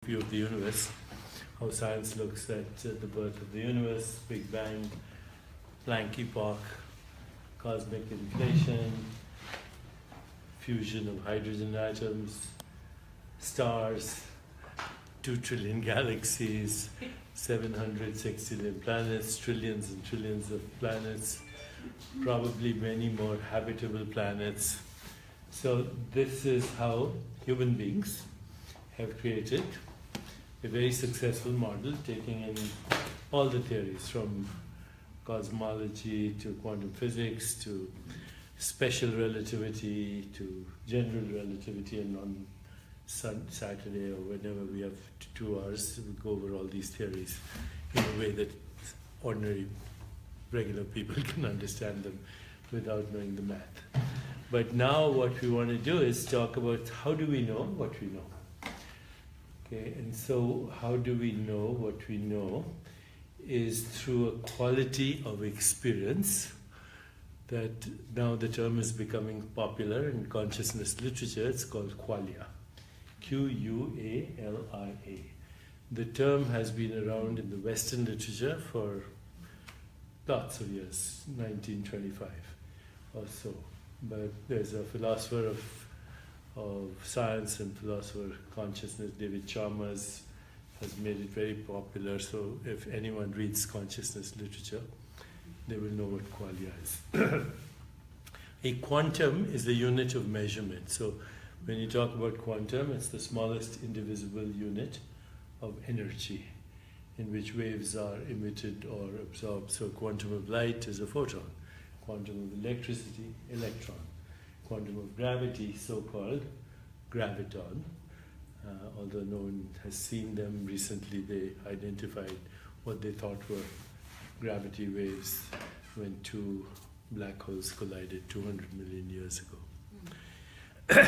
View of the universe, how science looks at the birth of the universe, Big Bang, Planck epoch, cosmic inflation, fusion of hydrogen atoms, stars, 2 trillion galaxies, 760 billion planets, trillions and trillions of planets, probably many more habitable planets. So this is how human beings have created a very successful model, taking in all the theories from cosmology to quantum physics to special relativity to general relativity, and on Saturday or whenever we have 2 hours, we go over all these theories in a way that ordinary, regular people can understand them without knowing the math. But now what we want to do is talk about how do we know what we know. Okay, and so how do we know what we know is through a quality of experience that now the term is becoming popular in consciousness literature. It's called Qualia, Qualia. The term has been around in the Western literature for lots of years, 1925 or so. But there's a philosopher of science and philosopher of consciousness, David Chalmers, has made it very popular. So if anyone reads consciousness literature, they will know what qualia is. A quantum is the unit of measurement. So when you talk about quantum, it's the smallest indivisible unit of energy in which waves are emitted or absorbed. So quantum of light is a photon, quantum of electricity, electron, quantum of gravity, so-called graviton. Although no one has seen them recently, they identified what they thought were gravity waves when 2 black holes collided 200 million years ago.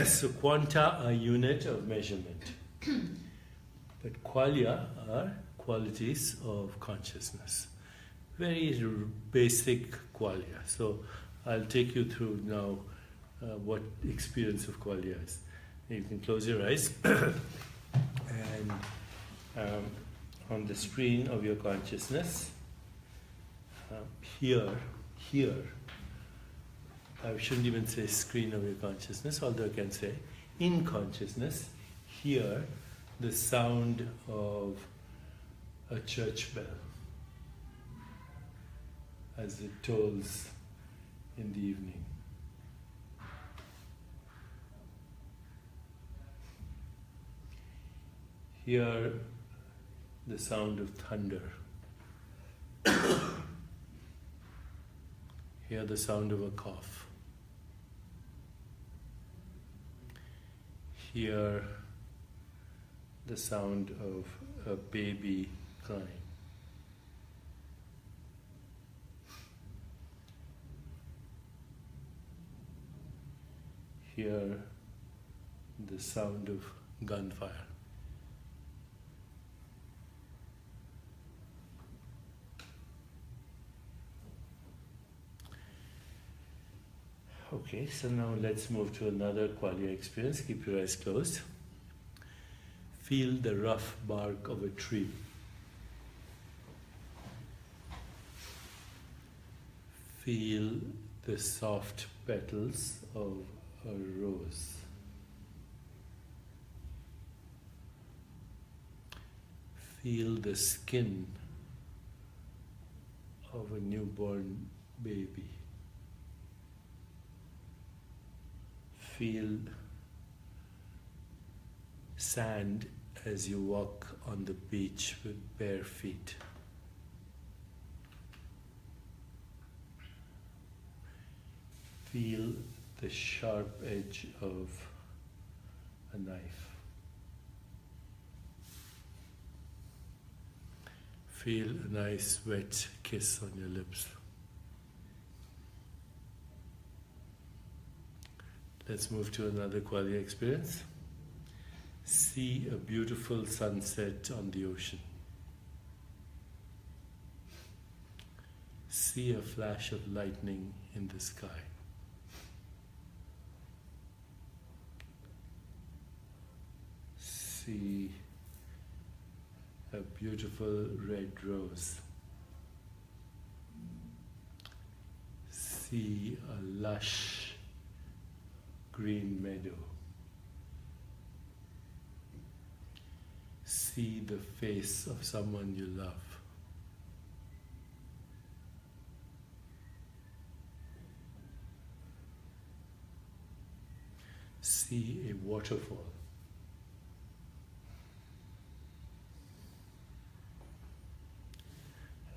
So quanta are unit of measurement. But qualia are qualities of consciousness. Very basic qualia. So I'll take you through now what experience of qualia is. You can close your eyes and on the screen of your consciousness, here, I shouldn't even say screen of your consciousness, although I can say in consciousness, hear the sound of a church bell as it tolls in the evening. Hear the sound of thunder. Hear the sound of a cough. Hear the sound of a baby crying. Hear the sound of gunfire. Okay, so now let's move to another qualia experience. Keep your eyes closed. Feel the rough bark of a tree. Feel the soft petals of a rose. Feel the skin of a newborn baby. Feel sand as you walk on the beach with bare feet. Feel the sharp edge of a knife. Feel a nice wet kiss on your lips. Let's move to another qualia experience. See a beautiful sunset on the ocean. See a flash of lightning in the sky. See a beautiful red rose. See a lush green meadow. See the face of someone you love. See a waterfall.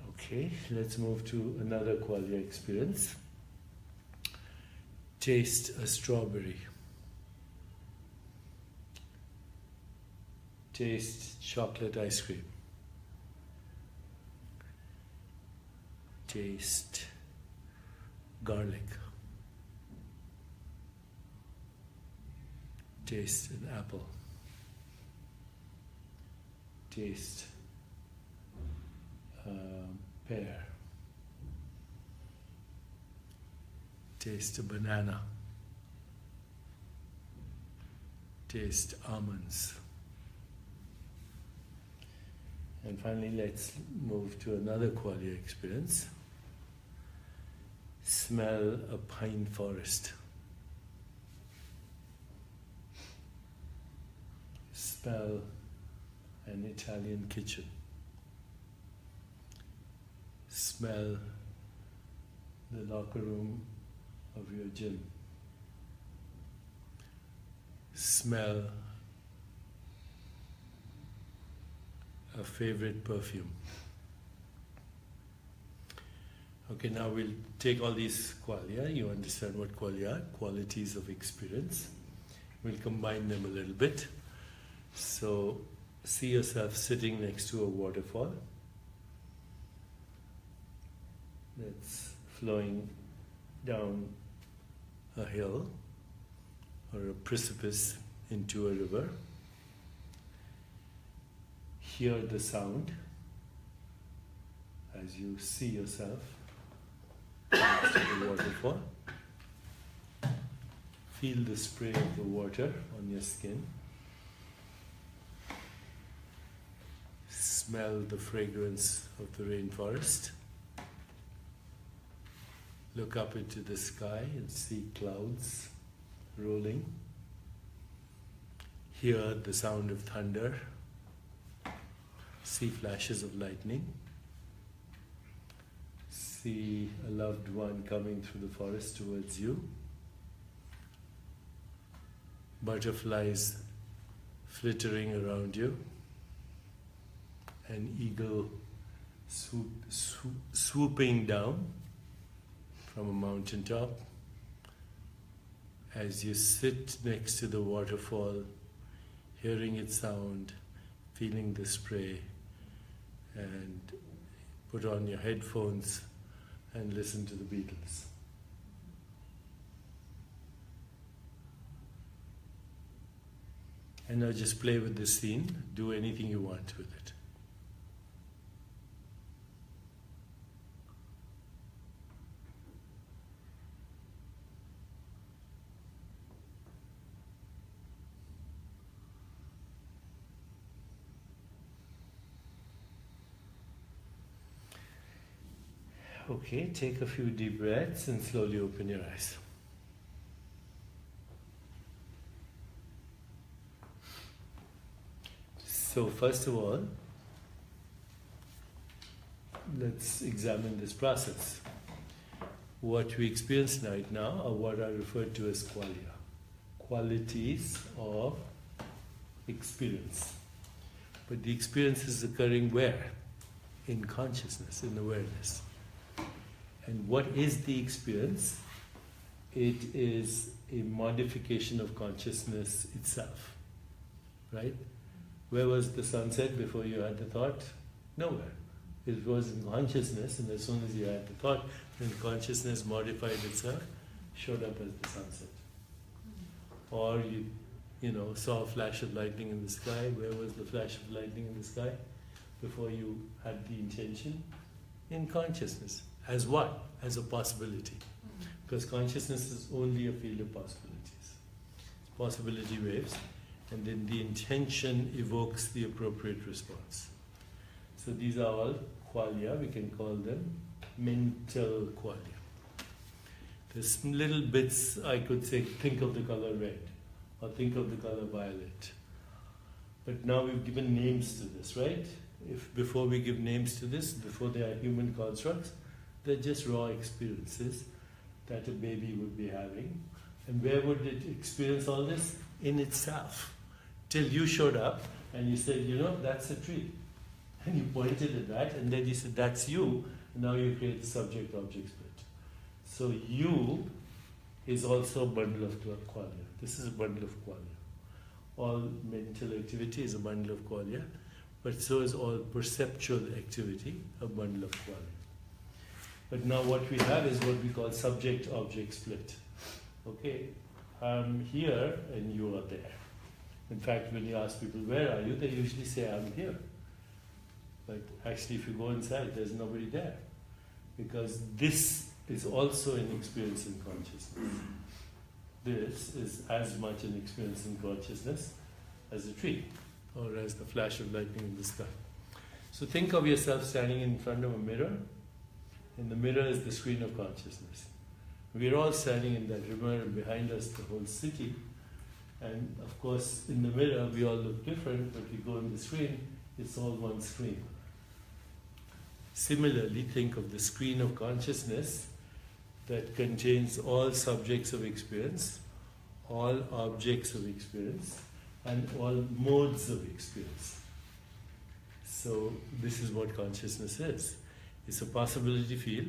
Okay, let's move to another Qualia experience. Taste a strawberry. Taste chocolate ice cream. Taste garlic. Taste an apple. Taste a pear. Taste a banana. Taste almonds. And finally, let's move to another Qualia experience. Smell a pine forest. Smell an Italian kitchen. Smell the locker room of your gym. Smell a favorite perfume. Okay, now we'll take all these Qualia. You understand what Qualia are, qualities of experience. We'll combine them a little bit. So, see yourself sitting next to a waterfall that's flowing down a hill or a precipice into a river. Hear the sound as you see yourself next to the waterfall. Feel the spray of the water on your skin. Smell the fragrance of the rainforest. Look up into the sky and see clouds rolling. Hear the sound of thunder. See flashes of lightning. See a loved one coming through the forest towards you. Butterflies flittering around you. An eagle swooping down from a mountaintop. As you sit next to the waterfall, hearing its sound, feeling the spray, and put on your headphones and listen to the Beatles. And now just play with the scene, do anything you want with it. Okay, take a few deep breaths and slowly open your eyes. So first of all, let's examine this process. What we experience right now are what are referred to as qualia, qualities of experience. But the experience is occurring where? In consciousness, in awareness. And what is the experience? It is a modification of consciousness itself, right? Where was the sunset before you had the thought? Nowhere. It was in consciousness, and as soon as you had the thought, then consciousness modified itself, showed up as the sunset. Or you saw a flash of lightning in the sky. Where was the flash of lightning in the sky before you had the intention? In consciousness. As what? As a possibility. Because consciousness is only a field of possibilities. It's possibility waves, and then the intention evokes the appropriate response. So these are all qualia, we can call them mental qualia. There's little bits, I could say, think of the color red, or think of the color violet. But now we've given names to this, right? If before we give names to this, before they are human constructs, they're just raw experiences that a baby would be having. And where would it experience all this? In itself. Till you showed up and you said, you know, that's a tree. And you pointed at that, and then you said, that's you. And now you create the subject-object split. So you is also a bundle of qualia. This is a bundle of qualia. All mental activity is a bundle of qualia, but so is all perceptual activity, a bundle of qualia. But now what we have is what we call subject-object split. Okay, I'm here and you are there. In fact, when you ask people, where are you? They usually say, I'm here. But actually, if you go inside, there's nobody there. Because this is also an experience in consciousness. This is as much an experience in consciousness as a tree, or as the flash of lightning in the sky. So think of yourself standing in front of a mirror, and the mirror is the screen of consciousness. We're all standing in that mirror, and behind us the whole city. And of course, in the mirror, we all look different, but we go in the screen, it's all one screen. Similarly, think of the screen of consciousness that contains all subjects of experience, all objects of experience, and all modes of experience. So this is what consciousness is. It's a possibility field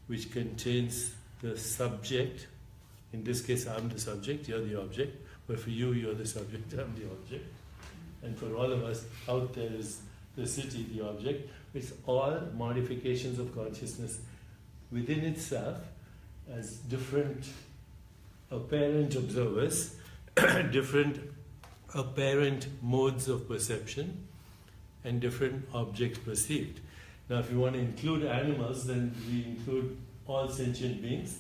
which contains the subject. In this case, I'm the subject, you're the object. But for you, you're the subject, I'm the object. And for all of us, out there is the city, the object. It's all modifications of consciousness within itself as different apparent observers, different apparent modes of perception, and different objects perceived. Now, if you want to include animals, then we include all sentient beings.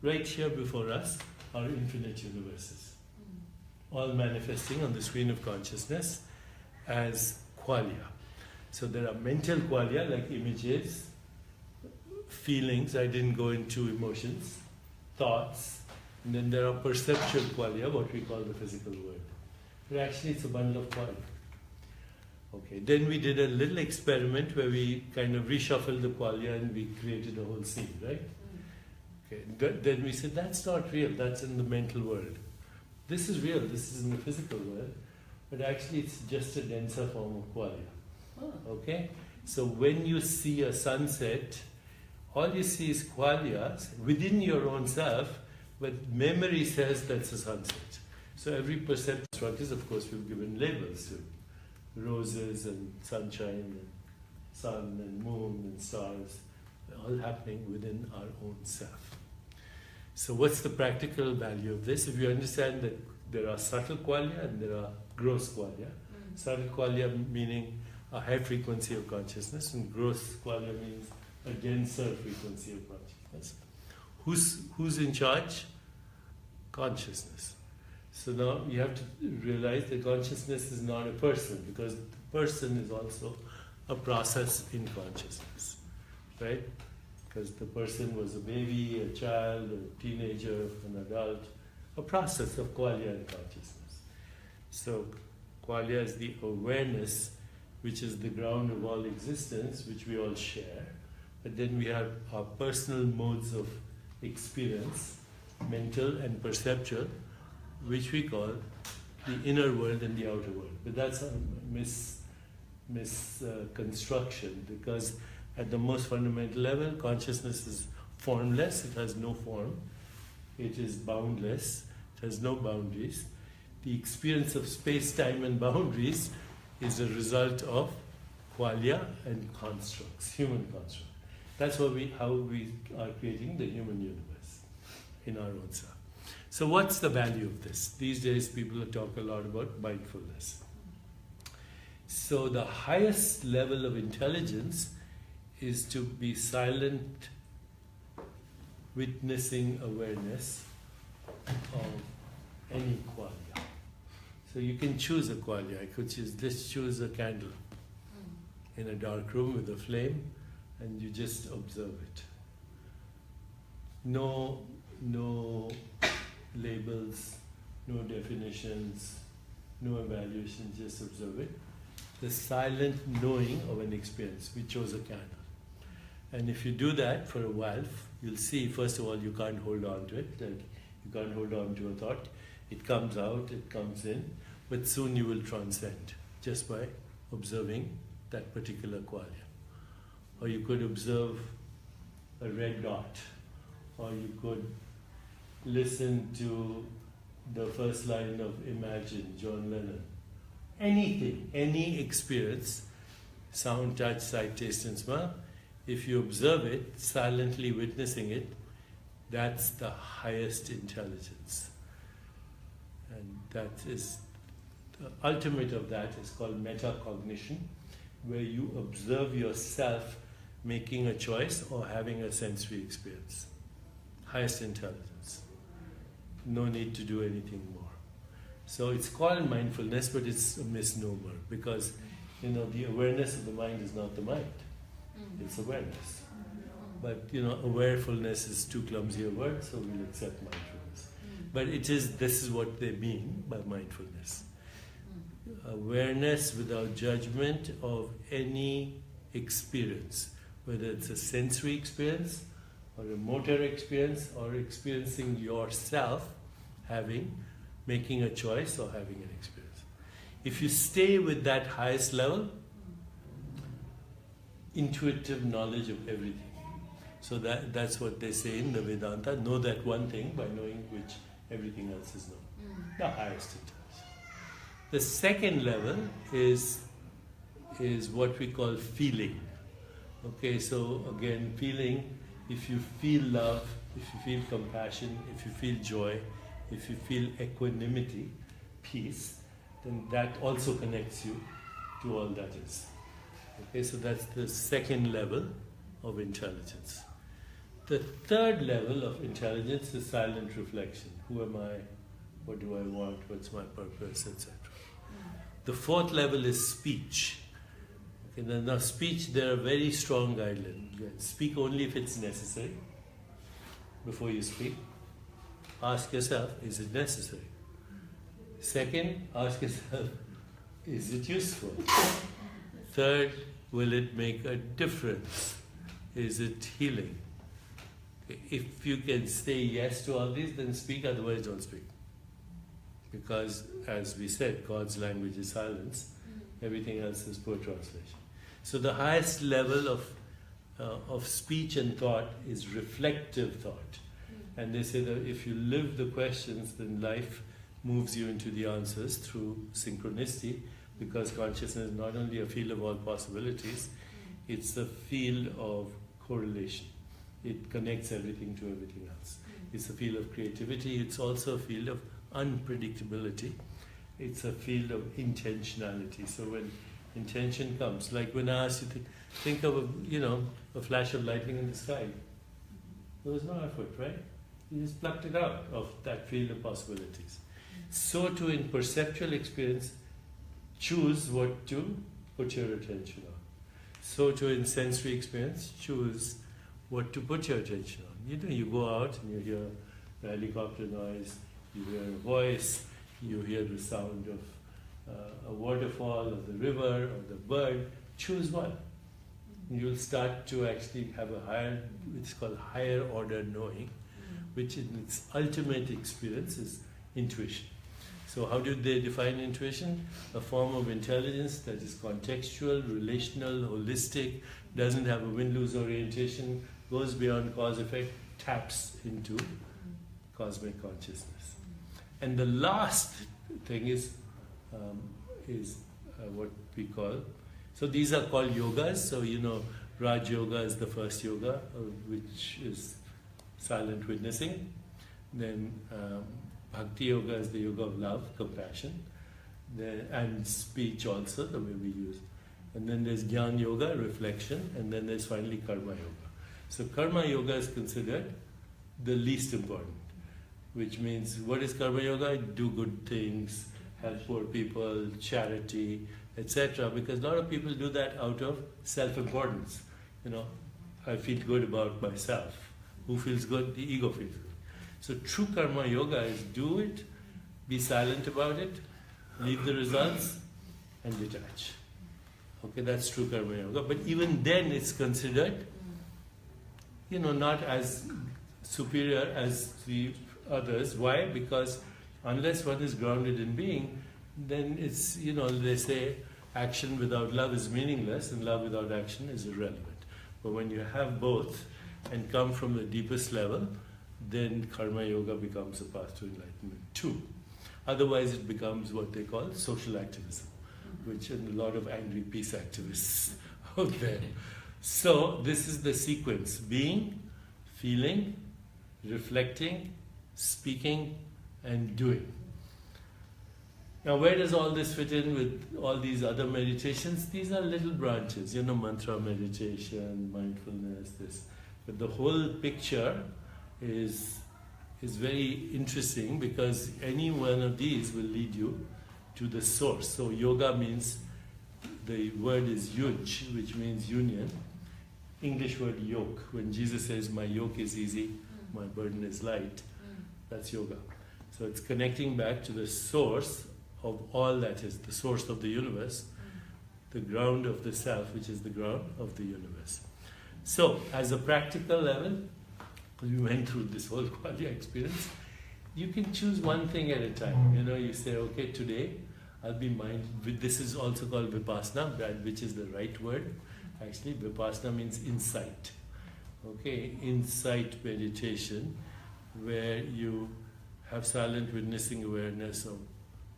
Right here before us are infinite universes, all manifesting on the screen of consciousness as qualia. So there are mental qualia like images, feelings, I didn't go into emotions, thoughts, and then there are perceptual qualia, what we call the physical world. But actually it's a bundle of qualia. Okay, then we did a little experiment where we kind of reshuffled the qualia and we created a whole scene, right? Okay, then we said that's not real, that's in the mental world. This is real, this is in the physical world, but actually it's just a denser form of qualia. Okay? So when you see a sunset, all you see is qualia within your own self, but memory says that's a sunset. So every perception is, of course, we've given labels to roses and sunshine and sun and moon and stars, all happening within our own self. So what's the practical value of this? If you understand that there are subtle qualia and there are gross qualia. Subtle qualia meaning a high frequency of consciousness, and gross qualia means a denser frequency of consciousness. Who's in charge? Consciousness. So now you have to realize that consciousness is not a person, because the person is also a process in consciousness, right? Because the person was a baby, a child, a teenager, an adult, a process of qualia in consciousness. So qualia is the awareness, which is the ground of all existence, which we all share. But then we have our personal modes of experience, mental and perceptual, which we call the inner world and the outer world. But that's a misconstruction, because at the most fundamental level, consciousness is formless, it has no form, it is boundless, it has no boundaries. The experience of space, time and boundaries is a result of qualia and constructs, human constructs. That's how we are creating the human universe in our own self. So what's the value of this? These days people talk a lot about mindfulness. So the highest level of intelligence is to be silent, witnessing awareness of any qualia. So you can choose a qualia. I could choose, let's choose a candle. in a dark room with a flame, and you just observe it. No labels, no definitions, no evaluation, just observe it. The silent knowing of an experience. We chose a candle. And if you do that for a while, you'll see, first of all, you can't hold on to it. Like you can't hold on to a thought. It comes out, it comes in, but soon you will transcend just by observing that particular qualia. Or you could observe a red dot, or you could listen to the first line of Imagine, John Lennon. Anything, any experience, sound, touch, sight, taste and smell, if you observe it, silently witnessing it, that's the highest intelligence. And that is, the ultimate of that is called metacognition, where you observe yourself making a choice or having a sensory experience. Highest intelligence. No need to do anything more. So it's called mindfulness, but it's a misnomer because, the awareness of the mind is not the mind. It's awareness. But, awarefulness is too clumsy a word, so we'll accept mindfulness. But this is what they mean by mindfulness. Awareness without judgment of any experience, whether it's a sensory experience or a motor experience or experiencing yourself making a choice or having an experience. If you stay with that highest level, intuitive knowledge of everything. So that's what they say in the Vedanta, know that one thing by knowing which everything else is known. The highest intelligence. The second level is what we call feeling. Okay, so again, feeling, if you feel love, if you feel compassion, if you feel joy, if you feel equanimity, peace, then that also connects you to all that is. Okay, so that's the second level of intelligence. The third level of intelligence is silent reflection. Who am I? What do I want? What's my purpose? Etc. The fourth level is speech. Okay, now speech, there are very strong guidelines. Speak only if it's necessary. Before you speak, ask yourself, is it necessary? Second, ask yourself, is it useful? Third, will it make a difference? Is it healing? If you can say yes to all these, then speak, otherwise don't speak. Because, as we said, God's language is silence. Everything else is poor translation. So the highest level of speech and thought is reflective thought. And they say that if you live the questions, then life moves you into the answers through synchronicity, because consciousness is not only a field of all possibilities, it's a field of correlation. It connects everything to everything else. It's a field of creativity. It's also a field of unpredictability. It's a field of intentionality. So when intention comes, like when I asked you to think of a flash of lightning in the sky, there was no effort, right? You just plucked it out of that field of possibilities. So too in perceptual experience, choose what to put your attention on. So too in sensory experience, choose what to put your attention on. You go out and you hear the helicopter noise, you hear a voice, you hear the sound of a waterfall, or the river, or the bird. Choose one. You'll start to actually have a higher, it's called higher order knowing, which in its ultimate experience is intuition. So how do they define intuition? A form of intelligence that is contextual, relational, holistic, doesn't have a win-lose orientation, goes beyond cause-effect, taps into cosmic consciousness. And the last thing is what we call, so these are called yogas. So Raj Yoga is the first yoga, which is silent witnessing. Then Bhakti Yoga is the yoga of love, compassion, and speech also, the way we use. And then there's Jnana Yoga, reflection, and then there's finally Karma Yoga. So Karma Yoga is considered the least important, which means what is Karma Yoga? Do good things, help poor people, charity, etc. Because a lot of people do that out of self-importance. I feel good about myself. Who feels good? The ego feels good. So true karma yoga is do it, be silent about it, leave the results, and detach. Okay, that's true karma yoga. But even then it's considered, not as superior as the others. Why? Because unless one is grounded in being, then it's, they say action without love is meaningless and love without action is irrelevant. But when you have both and come from the deepest level, then karma yoga becomes a path to enlightenment too. Otherwise it becomes what they call social activism, which are a lot of angry peace activists out there. So this is the sequence: being, feeling, reflecting, speaking, and doing. Now where does all this fit in with all these other meditations? These are little branches, mantra meditation, mindfulness, this. But the whole picture is very interesting, because any one of these will lead you to the source. So yoga means, the word is yuj, which means union. English word yoke. When Jesus says, my yoke is easy, my burden is light, that's yoga. So it's connecting back to the source of all that is, the source of the universe, the ground of the self, which is the ground of the universe. So, as a practical level, we went through this whole Qualia experience, you can choose one thing at a time. You say, okay, today I'll be mindful. This is also called vipassana, which is the right word. Actually, vipassana means insight. Okay, insight meditation, where you have silent witnessing awareness of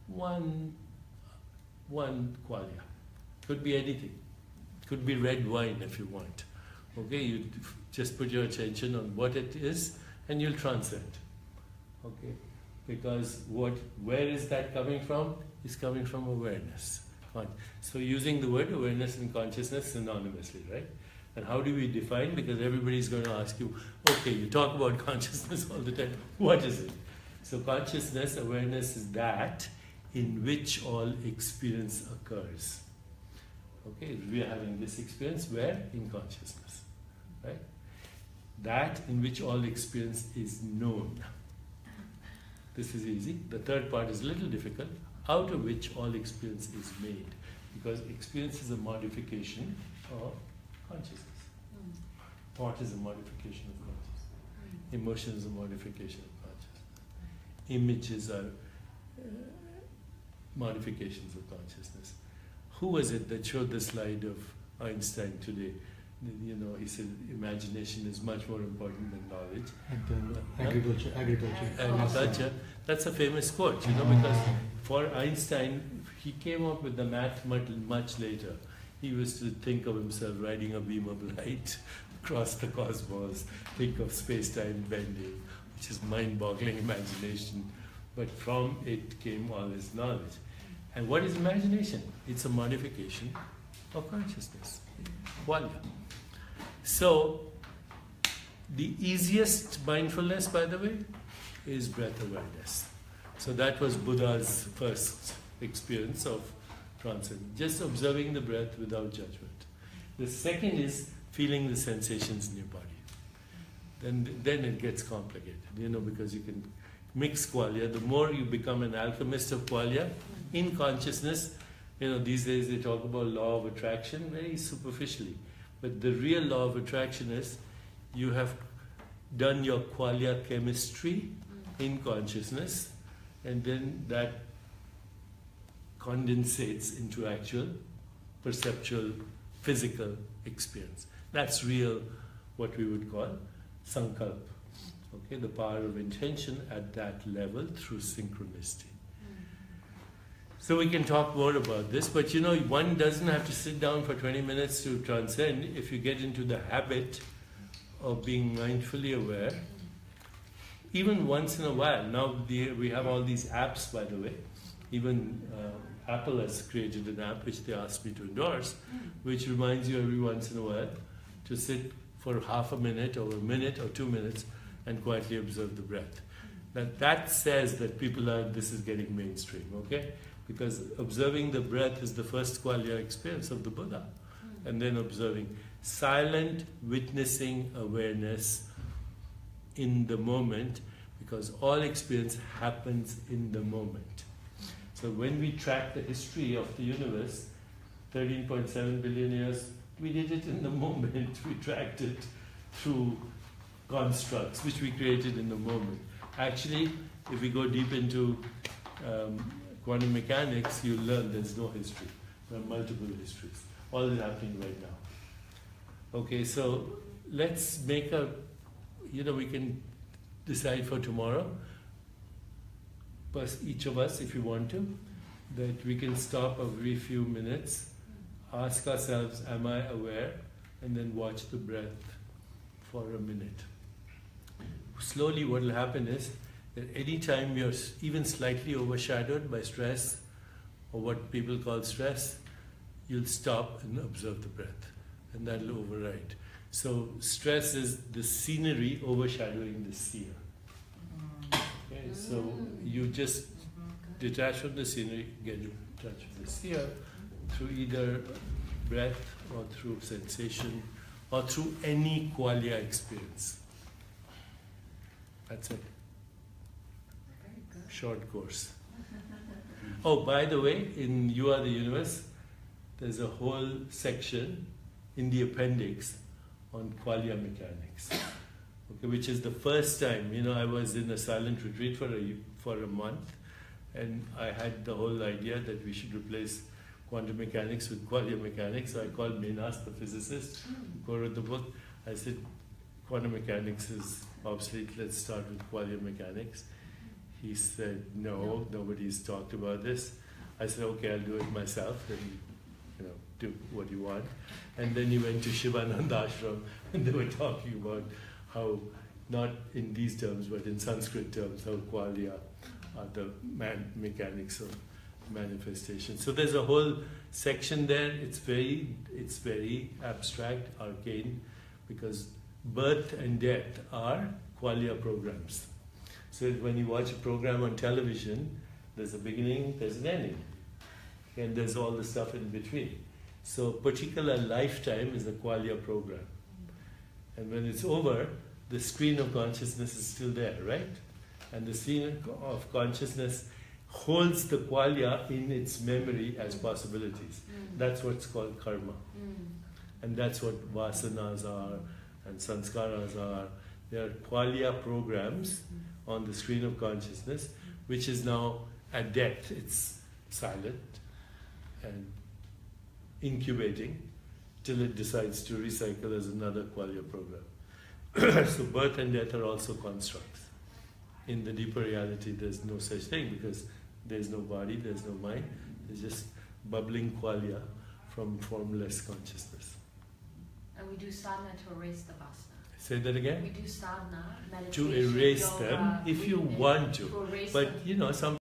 one qualia. Could be anything. Could be red wine if you want. Okay, you just put your attention on what it is and you'll transcend. Okay, because where is that coming from? It's coming from awareness. So using the word awareness and consciousness synonymously, right? And how do we define? Because everybody's going to ask you, okay, you talk about consciousness all the time. What is it? So consciousness, awareness is that in which all experience occurs. Okay, we are having this experience where? In consciousness. Right? That in which all experience is known. This is easy. The third part is a little difficult. Out of which all experience is made. Because experience is a modification of consciousness. Thought is a modification of consciousness. Emotion is a modification of consciousness. Images are modifications of consciousness. Who was it that showed the slide of Einstein today? He said imagination is much more important than knowledge. Agriculture. That's a famous quote, because for Einstein, he came up with the math much later. He was to think of himself riding a beam of light across the cosmos, think of space-time bending, which is mind-boggling imagination. But from it came all his knowledge. And what is imagination? It's a modification of consciousness. Qualia. So, the easiest mindfulness, by the way, is breath awareness. So that was Buddha's first experience of transcendence, just observing the breath without judgment. The second is feeling the sensations in your body. Then it gets complicated, because you can mix Qualia. The more you become an alchemist of Qualia, in consciousness, these days they talk about law of attraction very superficially. But the real law of attraction is you have done your Qualia chemistry in consciousness, and then that condensates into actual perceptual, physical experience. That's real, what we would call sankalp. Okay, the power of intention at that level through synchronicity. So we can talk more about this, but one doesn't have to sit down for 20 minutes to transcend. If you get into the habit of being mindfully aware, even once in a while. Now we have all these apps, by the way. Even Apple has created an app which they asked me to endorse, which reminds you every once in a while to sit for half a minute or a minute or 2 minutes and quietly observe the breath. That says that this is getting mainstream, okay? because observing the breath is the first qualia experience of the Buddha. And then observing silent, witnessing awareness in the moment, because all experience happens in the moment. So when we track the history of the universe, 13.7 billion years, we did it in the moment. We tracked it through constructs which we created in the moment. Actually, if we go deep into quantum mechanics, you'll learn there's no history. There are multiple histories. All is happening right now. Okay, so let's make a, we can decide for tomorrow, plus each of us, if you want to, that we can stop every few minutes, ask ourselves, am I aware? And then watch the breath for a minute. Slowly what will happen is that any time you're even slightly overshadowed by stress, or what people call stress, you'll stop and observe the breath, and that'll override. So stress is the scenery overshadowing the seer. Okay, so you just detach from the scenery, get in touch with the seer through either breath or through sensation or through any qualia experience. That's it. Very good. Short course. Oh, by the way, in You Are the Universe, there's a whole section in the appendix on qualia mechanics, okay, which is the first time, I was in a silent retreat for a month, and I had the whole idea that we should replace quantum mechanics with qualia mechanics. So I called Menas, the physicist, who wrote the book. I said, quantum mechanics is obsolete, let's start with qualia mechanics. He said, no, nobody's talked about this. I said, okay, I'll do it myself, and do what you want. And then he went to Shivananda Ashram, and they were talking about how, not in these terms, but in Sanskrit terms, how qualia are the mechanics of manifestation. So there's a whole section there. It's very abstract, arcane, because birth and death are qualia programs. So when you watch a program on television, there's a beginning, there's an ending, and there's all the stuff in between. So particular lifetime is a qualia program. And when it's over, the screen of consciousness is still there, right? And the screen of consciousness holds the qualia in its memory as possibilities. That's what's called karma. And that's what vasanas are and sanskaras are. They are qualia programs on the screen of consciousness, which is now at death. It's silent and incubating till it decides to recycle as another qualia program. So birth and death are also constructs. In the deeper reality, there's no such thing, because there's no body, there's no mind. There's just bubbling qualia from formless consciousness. And we do sadhana to erase the vasana. Say that again? We do sadhana, meditation, to erase yoga, them if you want to. erase But them. some